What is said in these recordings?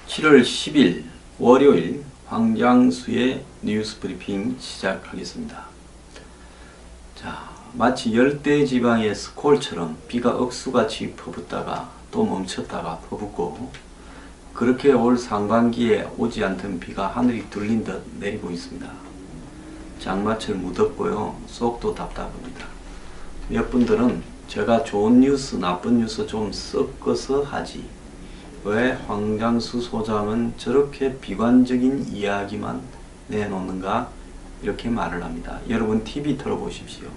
7월 10일 월요일 황장수의 뉴스 브리핑 시작하겠습니다. 자, 마치 열대지방의 스콜처럼 비가 억수같이 퍼붓다가 또 멈췄다가 퍼붓고, 그렇게 올 상반기에 오지 않던 비가 하늘이 뚫린 듯 내리고 있습니다. 장마철 무덥고요, 속도 답답합니다. 몇 분들은 제가 좋은 뉴스 나쁜 뉴스 좀 섞어서 하지, 왜 황장수 소장은 저렇게 비관적인 이야기만 내놓는가, 이렇게 말을 합니다. 여러분 TV 틀어보십시오.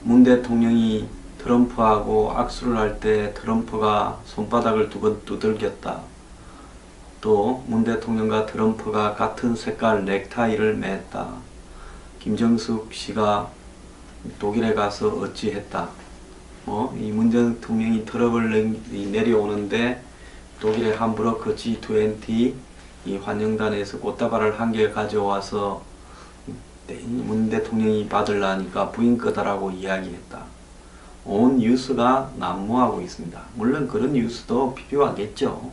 문 대통령이 트럼프하고 악수를 할 때 트럼프가 손바닥을 두 번 두들겼다. 또 문 대통령과 트럼프가 같은 색깔 넥타이를 맸다. 김정숙 씨가 독일에 가서 어찌했다. 이 문 대통령이 트러블 내려오는데 독일의 함부르크 G20 이 환영단에서 꽃다발을 한 개 가져와서 문 대통령이 받으려니까 부인 거다라고 이야기했다. 온 뉴스가 난무하고 있습니다. 물론 그런 뉴스도 필요하겠죠.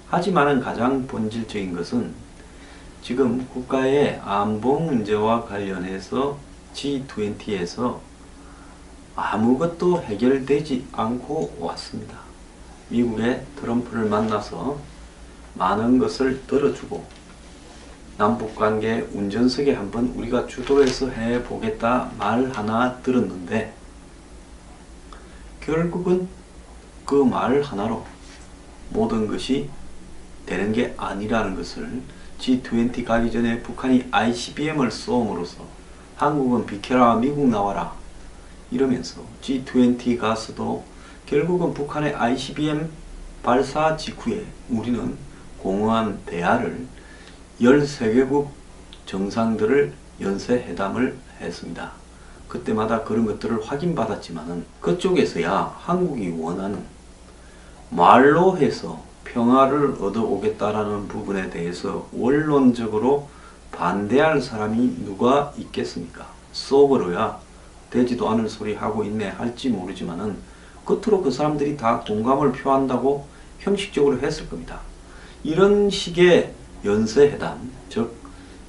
하지만 가장 본질적인 것은 지금 국가의 안보 문제와 관련해서 G20에서 아무것도 해결되지 않고 왔습니다. 미국의 트럼프를 만나서 많은 것을 들어주고, 남북관계 운전석에 한번 우리가 주도해서 해보겠다 말 하나 들었는데, 결국은 그 말 하나로 모든 것이 되는 게 아니라는 것을, G20 가기 전에 북한이 ICBM을 쏘음으로써 한국은 비켜라, 미국 나와라 이러면서 G20 가서도 결국은 북한의 ICBM 발사 직후에 우리는 공허한 대화를 13개국 정상들을 연쇄회담을 했습니다. 그때마다 그런 것들을 확인받았지만은 그쪽에서야 한국이 원하는 말로 해서 평화를 얻어오겠다라는 부분에 대해서 원론적으로 반대할 사람이 누가 있겠습니까? 속으로야 되지도 않을 소리 하고 있네 할지 모르지만은 겉으로 그 사람들이 다 공감을 표한다고 형식적으로 했을 겁니다. 이런 식의 연쇄회담, 즉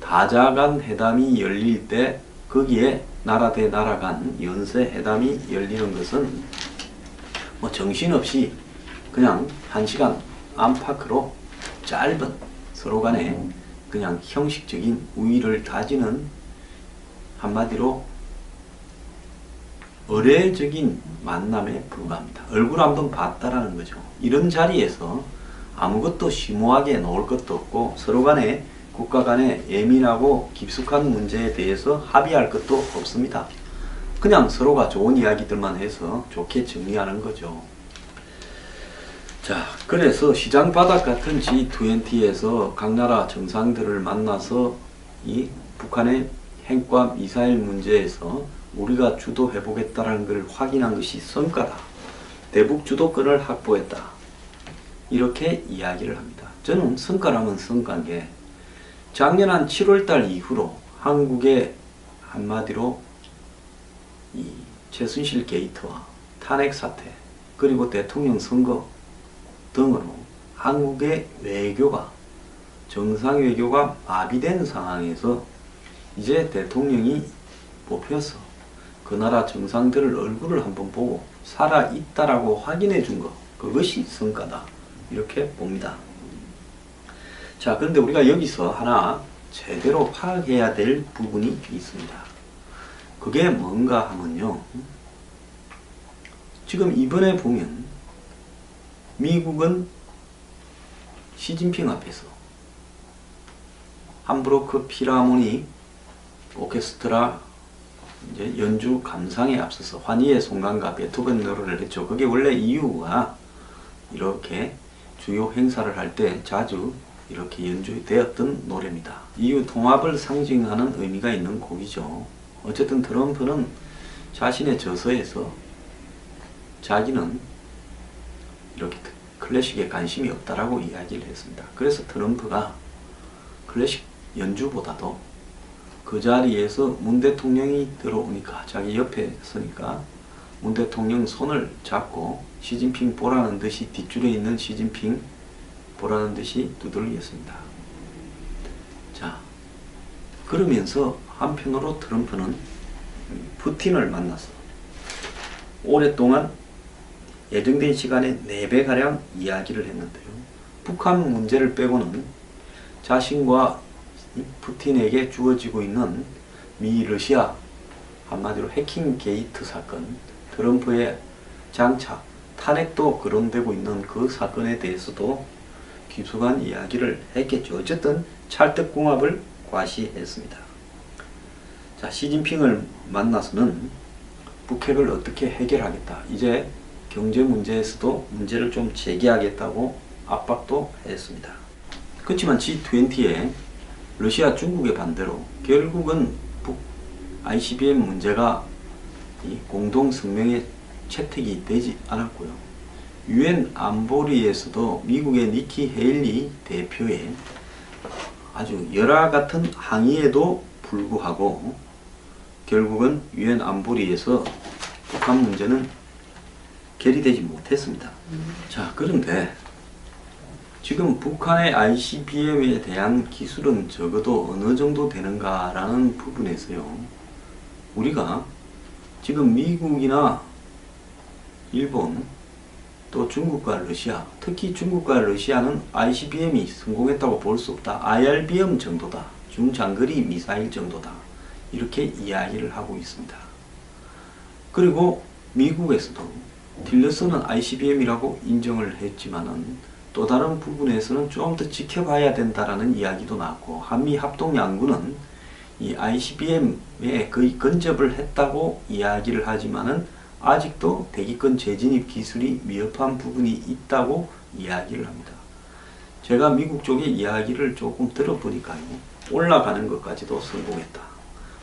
다자간 회담이 열릴 때 거기에 나라 대 나라 간 연쇄회담이 열리는 것은 정신없이 그냥 1시간 안팎으로 짧은 서로 간에 그냥 형식적인 우위를 다지는, 한마디로 의례적인 만남에 불과합니다. 얼굴 한번 봤다라는 거죠. 이런 자리에서 아무것도 심오하게 놓을 것도 없고, 서로 간에 국가 간에 예민하고 깊숙한 문제에 대해서 합의할 것도 없습니다. 그냥 서로가 좋은 이야기들만 해서 좋게 정리하는 거죠. 자, 그래서 시장 바닥 같은 G20에서 각 나라 정상들을 만나서 이 북한의 핵과 미사일 문제에서 우리가 주도해보겠다는 걸 확인한 것이 성과다. 대북 주도권을 확보했다. 이렇게 이야기를 합니다. 저는 성과라면 성과인 게, 작년 한 7월달 이후로 한국의 한마디로 이 최순실 게이트와 탄핵 사태, 그리고 대통령 선거 등으로 한국의 외교가, 정상 외교가 마비된 상황에서 이제 대통령이 뽑혀서 그 나라 정상들을 얼굴을 한번 보고 살아있다라고 확인해 준 것, 그것이 성과다, 이렇게 봅니다. 자, 그런데 우리가 여기서 하나 제대로 파악해야 될 부분이 있습니다. 그게 뭔가 하면요, 지금 이번에 보면 미국은 시진핑 앞에서 함부르크 필하모닉 오케스트라 이제 연주 감상에 앞서서 환희의 송강과 베토벤 노래를 했죠. 그게 원래 이유가 이렇게 주요 행사를 할 때 자주 이렇게 연주되었던 노래입니다. 이유 통합을 상징하는 의미가 있는 곡이죠. 어쨌든 트럼프는 자신의 저서에서 자기는 이렇게 클래식에 관심이 없다라고 이야기를 했습니다. 그래서 트럼프가 클래식 연주보다도 그 자리에서 문 대통령이 들어오니까 자기 옆에 서니까 문 대통령 손을 잡고 시진핑 보라는 듯이 뒷줄에 있는 시진핑 보라는 듯이 두들겼습니다. 자, 그러면서 한편으로 트럼프는 푸틴을 만나서 오랫동안 예정된 시간에 4배가량 이야기를 했는데요. 북한 문제를 빼고는 자신과 푸틴에게 주어지고 있는 미 러시아 한마디로 해킹 게이트 사건, 트럼프의 장차 탄핵도 거론되고 있는 그 사건에 대해서도 깊숙한 이야기를 했겠죠. 어쨌든 찰떡궁합을 과시했습니다. 자, 시진핑을 만나서는 북핵을 어떻게 해결하겠다. 이제 경제 문제에서도 문제를 좀 제기하겠다고 압박도 했습니다. 그렇지만 G20에 러시아, 중국의 반대로 결국은 북 ICBM 문제가 이 공동 성명에 채택이 되지 않았고요. 유엔 안보리에서도 미국의 니키 헤일리 대표의 아주 열화 같은 항의에도 불구하고 결국은 유엔 안보리에서 북한 문제는 결의되지 못했습니다. 자, 그런데 지금 북한의 ICBM에 대한 기술은 적어도 어느 정도 되는가라는 부분에서요. 우리가 지금 미국이나 일본 또 중국과 러시아, 특히 중국과 러시아는 ICBM이 성공했다고 볼 수 없다. IRBM 정도다. 중장거리 미사일 정도다. 이렇게 이야기를 하고 있습니다. 그리고 미국에서도 틸러스는 ICBM이라고 인정을 했지만은 또 다른 부분에서는 좀 더 지켜봐야 된다라는 이야기도 나왔고, 한미합동연구는 이 ICBM에 거의 근접을 했다고 이야기를 하지만은 아직도 대기권 재진입 기술이 미흡한 부분이 있다고 이야기를 합니다. 제가 미국 쪽의 이야기를 조금 들어보니까요, 올라가는 것까지도 성공했다.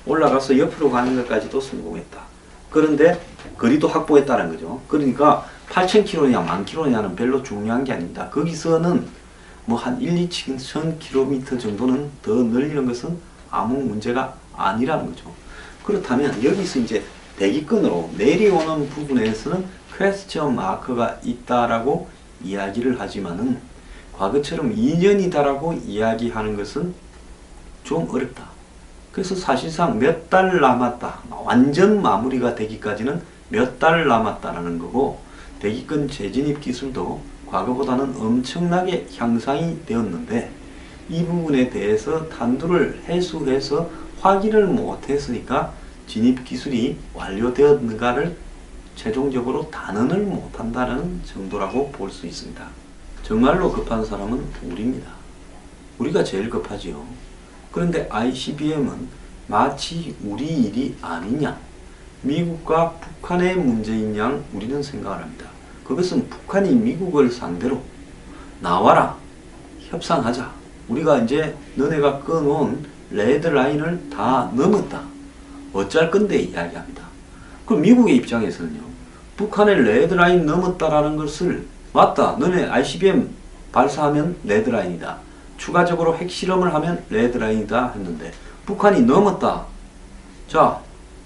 올라가서 옆으로 가는 것까지도 성공했다. 그런데 거리도 확보했다는 거죠. 그러니까 8,000km냐 10,000km냐는 별로 중요한 게 아닙니다. 거기서는 뭐 한 1, 2,000km 정도는 더 늘리는 것은 아무 문제가 아니라는 거죠. 그렇다면 여기서 이제 대기권으로 내려오는 부분에서는 퀘스천 마크가 있다라고 이야기를 하지만은 과거처럼 2년이다라고 이야기하는 것은 좀 어렵다. 그래서 사실상 몇 달 남았다. 완전 마무리가 되기까지는 몇 달 남았다라는 거고, 대기권 재진입 기술도 과거보다는 엄청나게 향상이 되었는데 이 부분에 대해서 탄두를 해소해서 확인을 못했으니까 진입 기술이 완료되었는가를 최종적으로 단언을 못한다는 정도라고 볼 수 있습니다. 정말로 급한 사람은 우리입니다. 우리가 제일 급하지요. 그런데 ICBM은 마치 우리 일이 아니냐, 미국과 북한의 문제인 양 우리는 생각을 합니다. 그것은 북한이 미국을 상대로 나와라, 협상하자, 우리가 이제 너네가 끊어온 레드라인을 다 넘었다, 어쩔 건데 이야기합니다. 그럼 미국의 입장에서는요, 북한의 레드라인 넘었다라는 것을 맞다, 너네 ICBM 발사하면 레드라인이다, 추가적으로 핵실험을 하면 레드라인이다 했는데 북한이 넘었다, 자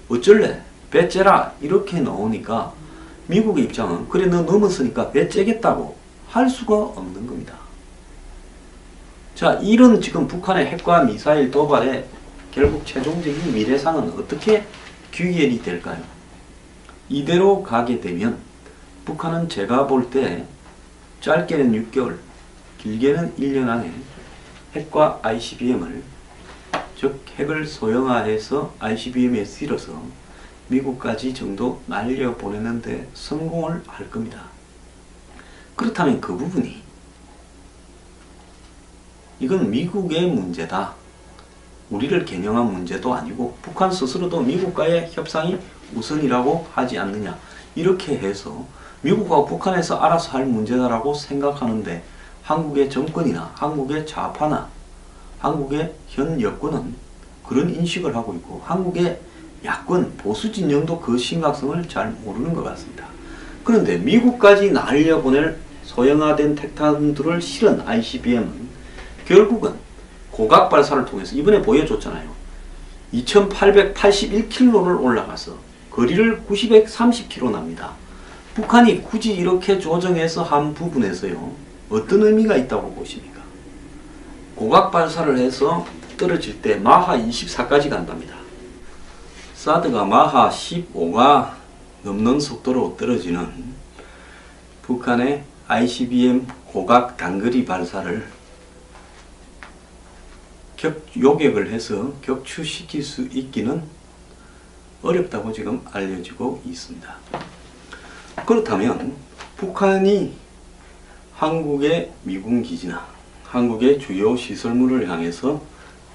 어쩔래, 배째라, 이렇게 나오니까 미국의 입장은 그래 너 넘었으니까 배째겠다고 할 수가 없는 겁니다. 자, 이런 지금 북한의 핵과 미사일 도발의 결국 최종적인 미래상은 어떻게 귀결이 될까요? 이대로 가게 되면 북한은 제가 볼 때 짧게는 6개월, 길게는 1년 안에 핵과 ICBM을, 즉 핵을 소형화해서 ICBM에 실어서 미국까지 정도 날려보내는데 성공을 할 겁니다. 그렇다면 그 부분이 이건 미국의 문제다, 우리를 겨냥한 문제도 아니고 북한 스스로도 미국과의 협상이 우선이라고 하지 않느냐, 이렇게 해서 미국과 북한에서 알아서 할 문제다라고 생각하는데 한국의 정권이나 한국의 좌파나 한국의 현 여권은 그런 인식을 하고 있고 한국의 야권 보수 진영도 그 심각성을 잘 모르는 것 같습니다. 그런데 미국까지 날려보낼 소형화된 핵탄두를 실은 ICBM은 결국은 고각 발사를 통해서 이번에 보여줬잖아요. 2881km를 올라가서 거리를 930km 납니다. 북한이 굳이 이렇게 조정해서 한 부분에서요, 어떤 의미가 있다고 보십니까? 고각 발사를 해서 떨어질 때 마하 24까지 간답니다. 사드가 마하 15가 넘는 속도로 떨어지는 북한의 ICBM 고각 단거리 발사를 요격을 해서 격추시킬 수 있기는 어렵다고 지금 알려지고 있습니다. 그렇다면 북한이 한국의 미군 기지나 한국의 주요 시설물을 향해서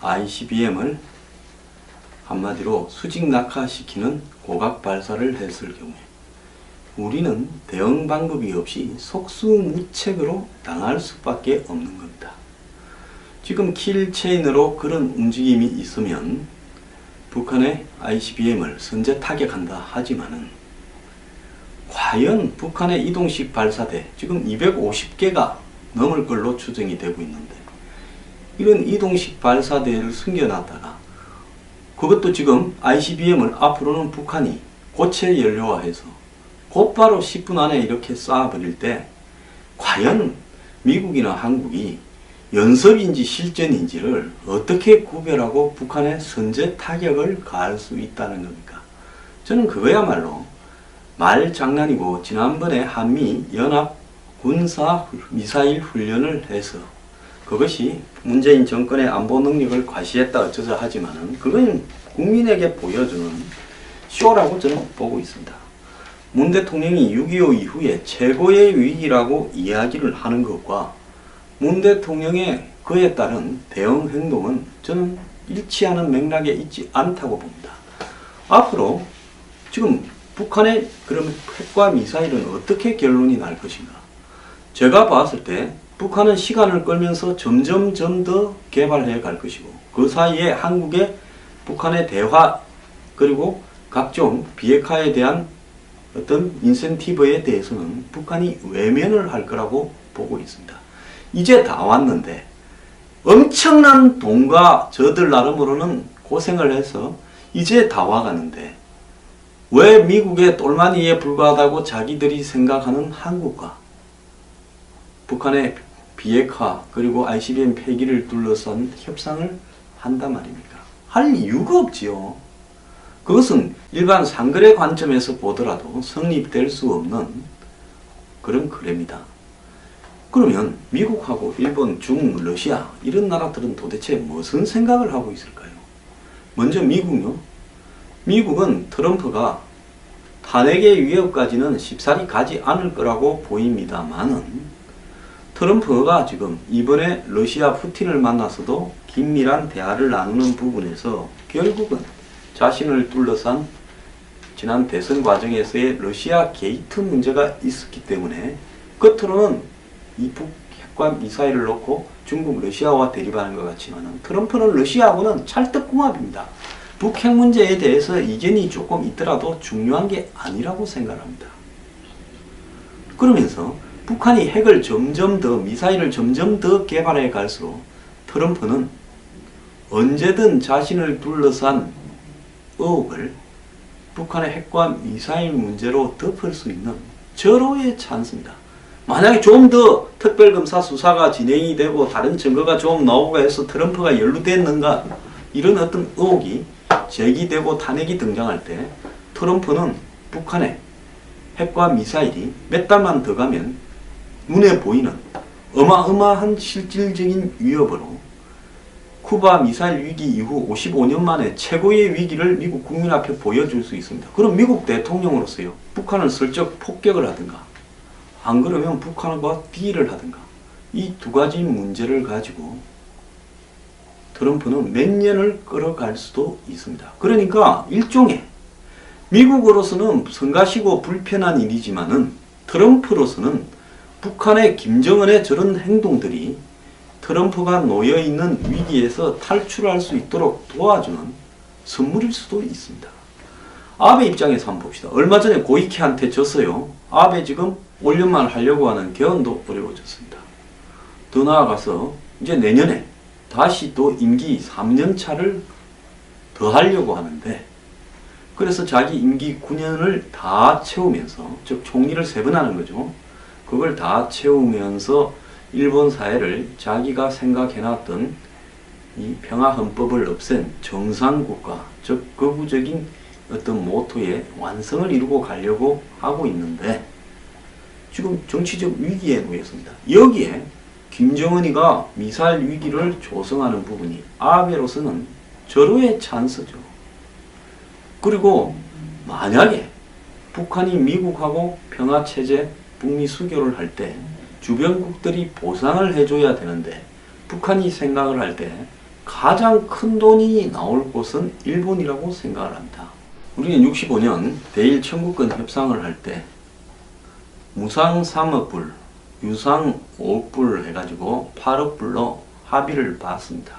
ICBM을 한마디로 수직 낙하시키는 고각 발사를 했을 경우에 우리는 대응 방법이 없이 속수무책으로 당할 수밖에 없는 겁니다. 지금 킬체인으로 그런 움직임이 있으면 북한의 ICBM을 선제 타격한다 하지만은 과연 북한의 이동식 발사대 지금 250개가 넘을 걸로 추정이 되고 있는데 이런 이동식 발사대를 숨겨놨다가 그것도 지금 ICBM을 앞으로는 북한이 고체 연료화해서 곧바로 10분 안에 이렇게 쏴버릴 때 과연 미국이나 한국이 연습인지 실전인지를 어떻게 구별하고 북한의 선제 타격을 가할 수 있다는 겁니까? 저는 그거야말로 말장난이고 지난번에 한미 연합 군사 미사일 훈련을 해서 그것이 문재인 정권의 안보 능력을 과시했다 어쩌자 하지만은 그건 국민에게 보여주는 쇼라고 저는 보고 있습니다. 문 대통령이 6.25 이후에 최고의 위기라고 이야기를 하는 것과 문 대통령의 그에 따른 대응 행동은 저는 일치하는 맥락에 있지 않다고 봅니다. 앞으로 지금 북한의 그럼 핵과 미사일은 어떻게 결론이 날 것인가? 제가 봤을 때 북한은 시간을 끌면서 점점 더 개발해 갈 것이고 그 사이에 한국의 북한의 대화 그리고 각종 비핵화에 대한 어떤 인센티브에 대해서는 북한이 외면을 할 거라고 보고 있습니다. 이제 다 왔는데 엄청난 돈과 저들 나름으로는 고생을 해서 이제 다 와가는데 왜 미국의 똘마니에 불과하다고 자기들이 생각하는 한국과 북한의 비핵화 그리고 ICBM 폐기를 둘러싼 협상을 한단 말입니까? 할 이유가 없지요. 그것은 일반 상거래 관점에서 보더라도 성립될 수 없는 그런 거래입니다. 그러면 미국하고 일본, 중, 러시아 이런 나라들은 도대체 무슨 생각을 하고 있을까요? 먼저 미국요. 미국은 트럼프가 탄핵의 위협까지는 쉽사리 가지 않을 거라고 보입니다만은 트럼프가 지금 이번에 러시아 푸틴을 만나서도 긴밀한 대화를 나누는 부분에서 결국은 자신을 둘러싼 지난 대선 과정에서의 러시아 게이트 문제가 있었기 때문에 겉으로는 이 북핵과 미사일을 놓고 중국, 러시아와 대립하는 것 같지만 트럼프는 러시아하고는 찰떡궁합입니다. 북핵 문제에 대해서 이견이 조금 있더라도 중요한 게 아니라고 생각합니다. 그러면서 북한이 핵을 점점 더 미사일을 점점 더 개발해 갈수록 트럼프는 언제든 자신을 둘러싼 의혹을 북한의 핵과 미사일 문제로 덮을 수 있는 절호의 찬스입니다. 만약에 좀 더 특별검사 수사가 진행이 되고 다른 증거가 좀 나오고 해서 트럼프가 연루됐는가 이런 어떤 의혹이 제기되고 탄핵이 등장할 때 트럼프는 북한의 핵과 미사일이 몇 달만 더 가면 눈에 보이는 어마어마한 실질적인 위협으로 쿠바 미사일 위기 이후 55년 만에 최고의 위기를 미국 국민 앞에 보여줄 수 있습니다. 그럼 미국 대통령으로서요, 북한을 슬쩍 폭격을 하든가 안 그러면 북한과 딜을 하든가 이 두 가지 문제를 가지고 트럼프는 몇 년을 끌어갈 수도 있습니다. 그러니까 일종의 미국으로서는 성가시고 불편한 일이지만은 트럼프로서는 북한의 김정은의 저런 행동들이 트럼프가 놓여있는 위기에서 탈출할 수 있도록 도와주는 선물일 수도 있습니다. 아베 입장에서 한번 봅시다. 얼마 전에 고이케한테 졌어요. 아베 지금 올연말 하려고 하는 개헌도 어려워졌습니다. 더 나아가서 이제 내년에 다시 또 임기 3년 차를 더 하려고 하는데 그래서 자기 임기 9년을 다 채우면서 즉 총리를 3번 하는 거죠. 그걸 다 채우면서 일본 사회를 자기가 생각해놨던 이 평화헌법을 없앤 정상국가, 즉 거구적인 어떤 모토의 완성을 이루고 가려고 하고 있는데 지금 정치적 위기에 놓였습니다. 여기에 김정은이가 미사일 위기를 조성하는 부분이 아베로서는 절호의 찬스죠. 그리고 만약에 북한이 미국하고 평화체제 북미 수교를 할 때 주변국들이 보상을 해줘야 되는데 북한이 생각을 할 때 가장 큰 돈이 나올 곳은 일본이라고 생각을 합니다. 우리는 65년 대일 청구권 협상을 할 때 무상 3억 불, 유상 5억 불 해가지고 8억 불로 합의를 봤습니다.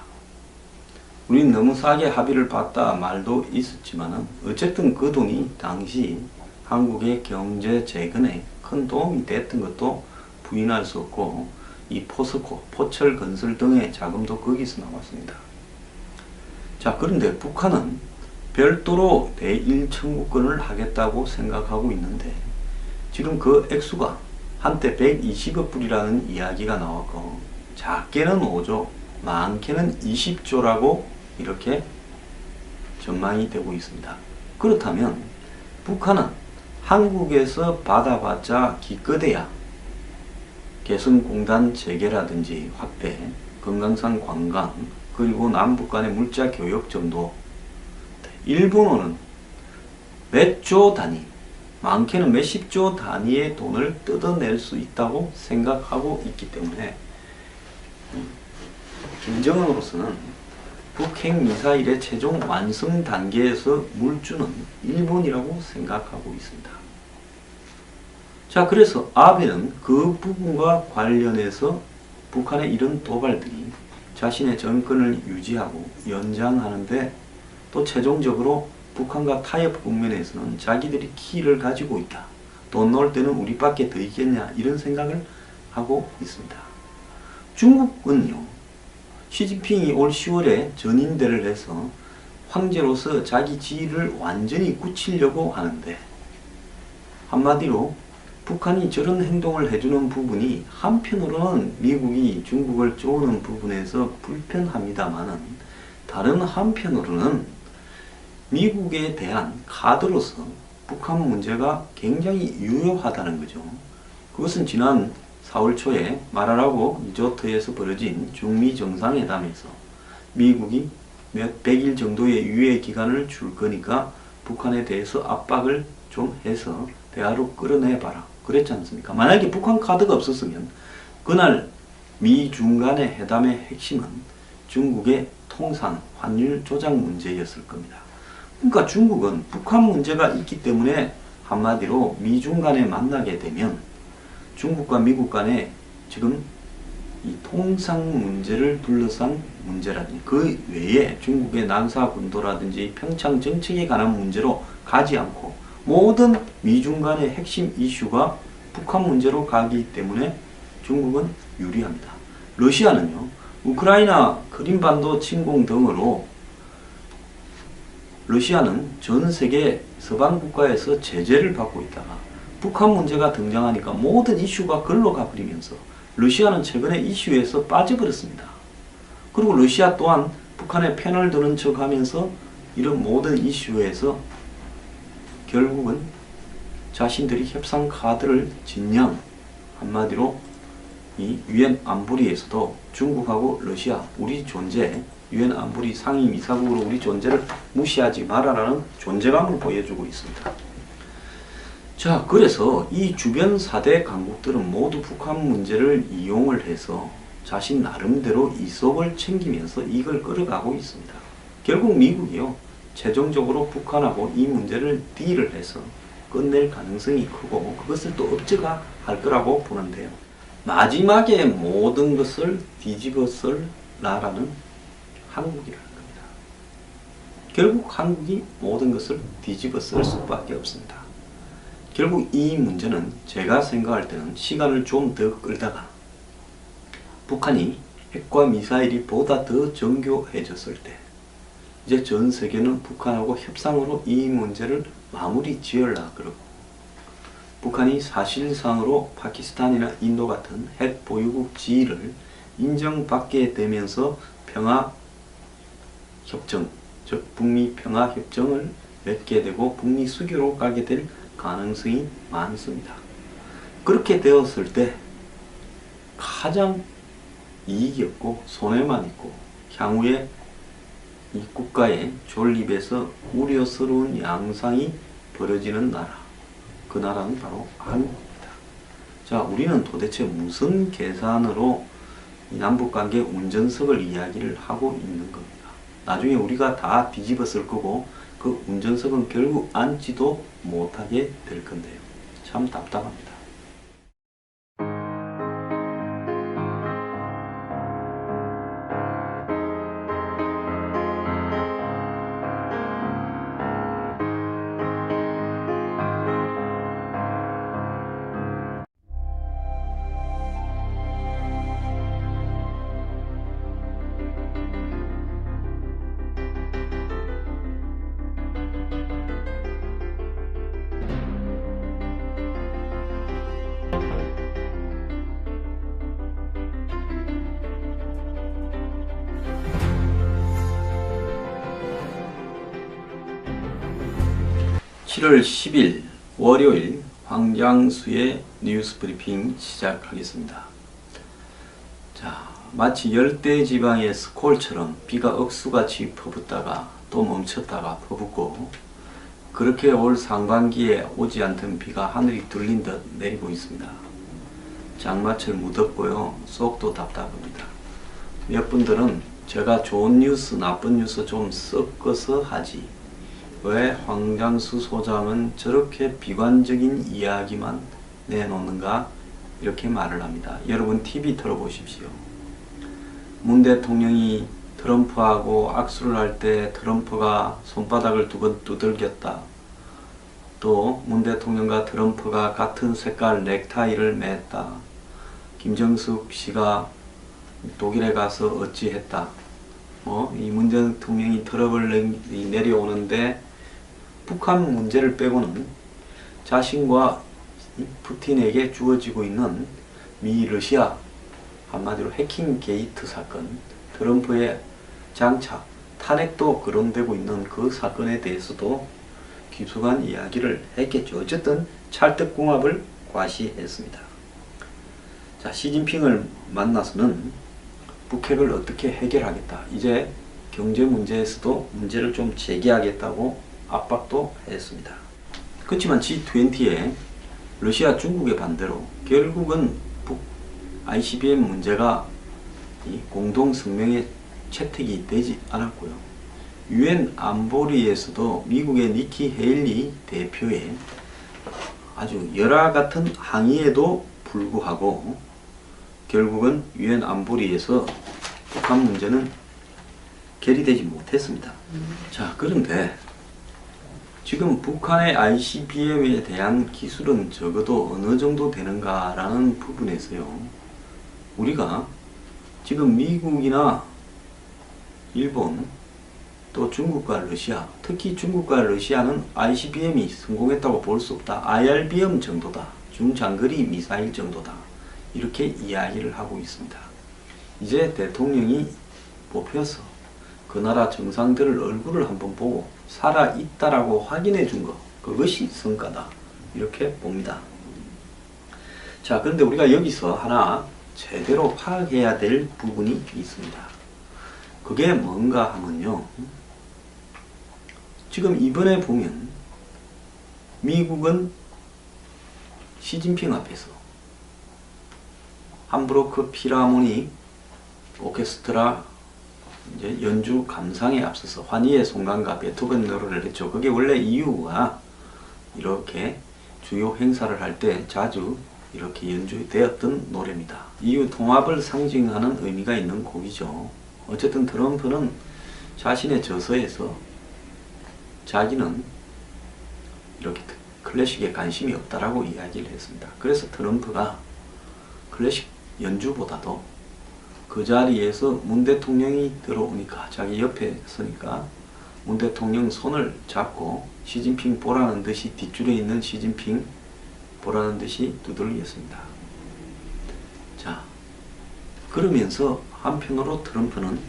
우리는 너무 싸게 합의를 봤다 말도 있었지만 어쨌든 그 돈이 당시 한국의 경제 재건에 큰 도움이 됐던 것도 부인할 수 없고 이 포스코, 포철 건설 등의 자금도 거기서 나왔습니다. 자, 그런데 북한은 별도로 대일 청구권을 하겠다고 생각하고 있는데 지금 그 액수가 한때 120억 불이라는 이야기가 나왔고 작게는 5조, 많게는 20조라고 이렇게 전망이 되고 있습니다. 그렇다면 북한은 한국에서 받아봤자 기껏해야 개성공단 재개라든지 확대, 금강산 관광, 그리고 남북 간의 물자 교역 정도. 일본어는 몇 조 단위, 많게는 몇십조 단위의 돈을 뜯어낼 수 있다고 생각하고 있기 때문에 김정은으로서는 북핵미사일의 최종 완성 단계에서 물주는 일본이라고 생각하고 있습니다. 자, 그래서 아베는 그 부분과 관련해서 북한의 이런 도발들이 자신의 정권을 유지하고 연장하는데 또 최종적으로 북한과 타협 국면에서는 자기들이 키를 가지고 있다. 돈 넣을 때는 우리밖에 더 있겠냐 이런 생각을 하고 있습니다. 중국은요. 시진핑이 올 10월에 전인대를 해서 황제로서 자기 지위를 완전히 굳히려고 하는데 한마디로 북한이 저런 행동을 해주는 부분이 한편으로는 미국이 중국을 쪼는 부분에서 불편합니다만은 다른 한편으로는 미국에 대한 카드로서 북한 문제가 굉장히 유효하다는 거죠. 그것은 지난 4월 초에 마라라고 리조트에서 벌어진 중미 정상회담에서 미국이 몇 백일 정도의 유예 기간을 줄 거니까 북한에 대해서 압박을 좀 해서 대화로 끌어내봐라. 그랬지 않습니까? 만약에 북한 카드가 없었으면 그날 미중 간의 회담의 핵심은 중국의 통상 환율 조작 문제였을 겁니다. 그러니까 중국은 북한 문제가 있기 때문에 한마디로 미중 간에 만나게 되면 중국과 미국 간에 지금 이 통상 문제를 둘러싼 문제라든지 그 외에 중국의 난사 군도라든지 평창 정책에 관한 문제로 가지 않고 모든 미중 간의 핵심 이슈가 북한 문제로 가기 때문에 중국은 유리합니다. 러시아는요. 우크라이나 크림반도 침공 등으로 러시아는 전 세계 서방 국가에서 제재를 받고 있다가 북한 문제가 등장하니까 모든 이슈가 글로 가버리면서 러시아는 최근에 이슈에서 빠져버렸습니다. 그리고 러시아 또한 북한에 편을 드는 척 하면서 이런 모든 이슈에서 결국은 자신들이 협상 카드를 진양 한마디로 이 유엔 안보리에서도 중국하고 러시아 우리 존재 유엔 안보리 상임이사국으로 우리 존재를 무시하지 마라라는 존재감을 보여주고 있습니다. 자, 그래서 이 주변 4대 강국들은 모두 북한 문제를 이용을 해서 자신 나름대로 이속을 챙기면서 이걸 끌어가고 있습니다. 결국 미국이요. 최종적으로 북한하고 이 문제를 딜을 해서 끝낼 가능성이 크고 그것을 또 업체가 할 거라고 보는데요. 마지막에 모든 것을 뒤집어 쓸 나라는 한국이라는 겁니다. 결국 한국이 모든 것을 뒤집어 쓸 수밖에 없습니다. 결국 이 문제는 제가 생각할 때는 시간을 좀 더 끌다가 북한이 핵과 미사일이 보다 더 정교해졌을 때 이제 전 세계는 북한하고 협상으로 이 문제를 마무리 지으려 그러고 북한이 사실상으로 파키스탄이나 인도 같은 핵 보유국 지위를 인정받게 되면서 평화협정, 즉 북미 평화협정을 맺게 되고 북미 수교로 가게 될 가능성이 많습니다. 그렇게 되었을 때 가장 이익이 없고 손해만 있고 향후에 이 국가의 존립에서 우려스러운 양상이 벌어지는 나라, 그 나라는 바로 한국입니다. 자, 우리는 도대체 무슨 계산으로 이 남북관계 운전석을 이야기를 하고 있는 겁니다. 나중에 우리가 다 뒤집었을 거고 그 운전석은 결국 앉지도 못하게 될 건데요. 참 답답합니다. (7월 10일) 월요일 황장수의 뉴스 브리핑 시작하겠습니다. 자, 마치 열대지방의 스콜처럼 비가 억수같이 퍼붓다가 또 멈췄다가 퍼붓고, 그렇게 올 상반기에 오지 않던 비가 하늘이 뚫린 듯 내리고 있습니다. 장마철 무덥고요, 속도 답답합니다. 몇 분들은 제가 좋은 뉴스 나쁜 뉴스 좀 섞어서 하지 왜 황장수 소장은 저렇게 비관적인 이야기만 내놓는가, 이렇게 말을 합니다. 여러분 TV 틀어보십시오. 문 대통령이 트럼프하고 악수를 할 때 트럼프가 손바닥을 두들겼다. 또 문 대통령과 트럼프가 같은 색깔 넥타이를 맸다. 김정숙 씨가 독일에 가서 어찌했다. 이 문 대통령이 트럭을 내려오는데 북한 문제를 빼고는 자신과 푸틴에게 주어지고 있는 미 러시아 한마디로 해킹 게이트 사건, 트럼프의 장차 탄핵도 거론되고 있는 그 사건에 대해서도 깊숙한 이야기를 했겠죠. 어쨌든 찰떡궁합을 과시했습니다. 자, 시진핑을 만나서는 북핵을 어떻게 해결하겠다, 이제 경제 문제에서도 문제를 좀 제기하겠다고 압박도 했습니다. 그렇지만 G20에 러시아, 중국의 반대로 결국은 북 ICBM 문제가 이 공동성명에 채택이 되지 않았고요. UN 안보리에서도 미국의 니키 헤일리 대표의 아주 열화 같은 항의에도 불구하고 결국은 UN 안보리에서 북한 문제는 결의되지 못했습니다. 자, 그런데 지금 북한의 ICBM에 대한 기술은 적어도 어느 정도 되는가라는 부분에서요, 우리가 지금 미국이나 일본, 또 중국과 러시아, 특히 중국과 러시아는 ICBM이 성공했다고 볼 수 없다. IRBM 정도다. 중장거리 미사일 정도다. 이렇게 이야기를 하고 있습니다. 이제 대통령이 뽑혀서 그 나라 정상들을 얼굴을 한번 보고 살아있다라고 확인해 준 것, 그것이 성과다, 이렇게 봅니다. 자, 그런데 우리가 여기서 하나 제대로 파악해야 될 부분이 있습니다. 그게 뭔가 하면요, 지금 이번에 보면 미국은 시진핑 앞에서 함부르크 필하모닉 오케스트라 이제 연주 감상에 앞서서 환희의 송강과 베토벤 노래를 했죠. 그게 원래 이유가 이렇게 주요 행사를 할 때 자주 이렇게 연주되었던 노래입니다. 이유 통합을 상징하는 의미가 있는 곡이죠. 어쨌든 트럼프는 자신의 저서에서 자기는 이렇게 클래식에 관심이 없다라고 이야기를 했습니다. 그래서 트럼프가 클래식 연주보다도 그 자리에서 문 대통령이 들어오니까 자기 옆에 서니까 문 대통령 손을 잡고 시진핑 보라는 듯이 뒷줄에 있는 시진핑 보라는 듯이 두들겼습니다. 자, 그러면서 한편으로 트럼프는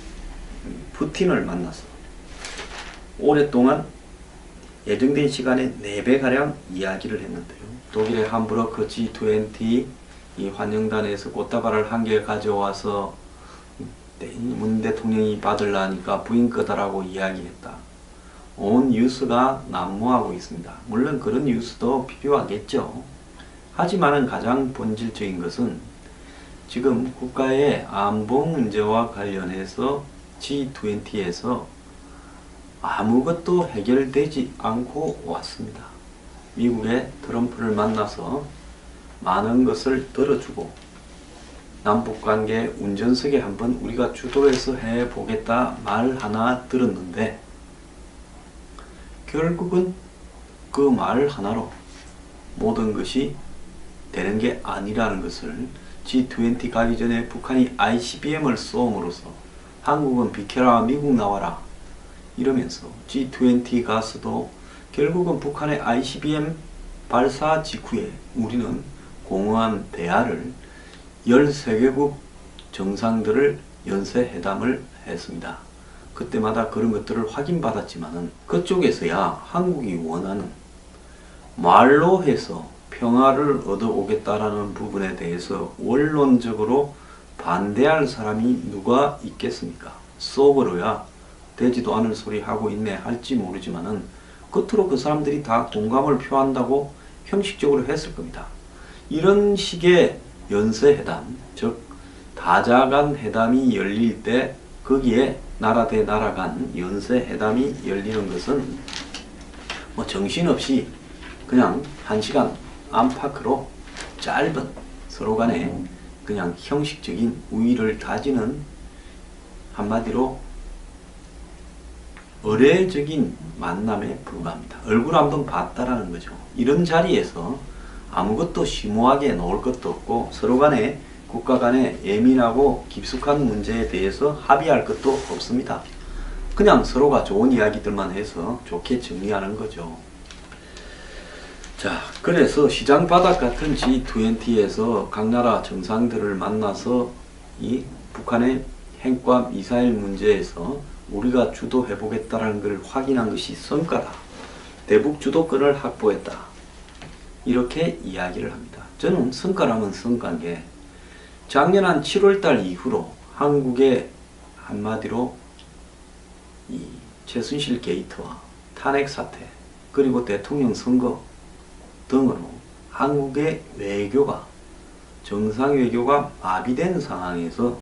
푸틴을 만나서 오랫동안 예정된 시간에 4배가량 이야기를 했는데요. 독일의 함부르크 G20 이 환영단에서 꽃다발을 한 개 가져와서 문 대통령이 받으려니까 부인 거다라고 이야기했다. 온 뉴스가 난무하고 있습니다. 물론 그런 뉴스도 필요하겠죠. 하지만 가장 본질적인 것은 지금 국가의 안보 문제와 관련해서 G20에서 아무것도 해결되지 않고 왔습니다. 미국의 트럼프를 만나서 많은 것을 들어주고 남북관계 운전석에 한번 우리가 주도해서 해보겠다 말 하나 들었는데 결국은 그 말 하나로 모든 것이 되는 게 아니라는 것을 G20 가기 전에 북한이 ICBM을 쏘음으로써 한국은 비켜라 미국 나와라 이러면서 G20 가서도 결국은 북한의 ICBM 발사 직후에 우리는 공허한 대화를 13개국 정상들을 연쇄회담을 했습니다. 그때마다 그런 것들을 확인받았지만은 그쪽에서야 한국이 원하는 말로 해서 평화를 얻어오겠다라는 부분에 대해서 원론적으로 반대할 사람이 누가 있겠습니까? 속으로야 되지도 않을 소리 하고 있네 할지 모르지만은 겉으로 그 사람들이 다 동감을 표한다고 형식적으로 했을 겁니다. 이런 식의 연쇄회담, 즉 다자 간 회담이 열릴 때 거기에 나라 대 나라 간 연쇄회담이 열리는 것은 뭐 정신없이 그냥 1시간 안팎으로 짧은 서로 간에 그냥 형식적인 우위를 다지는 한마디로 의례적인 만남에 불과합니다. 얼굴 한번 봤다라는 거죠. 이런 자리에서 아무것도 심오하게 놓을 것도 없고 서로 간에 국가 간에 예민하고 깊숙한 문제에 대해서 합의할 것도 없습니다. 그냥 서로가 좋은 이야기들만 해서 좋게 정리하는 거죠. 자, 그래서 시장 바닥 같은 G20에서 각 나라 정상들을 만나서 이 북한의 핵과 미사일 문제에서 우리가 주도해보겠다는 걸 확인한 것이 성과다. 대북 주도권을 확보했다. 이렇게 이야기를 합니다. 저는 성과라면 성과인 게 작년 한 7월달 이후로 한국의 한마디로 이 최순실 게이트와 탄핵 사태 그리고 대통령 선거 등으로 한국의 외교가 정상 외교가 마비된 상황에서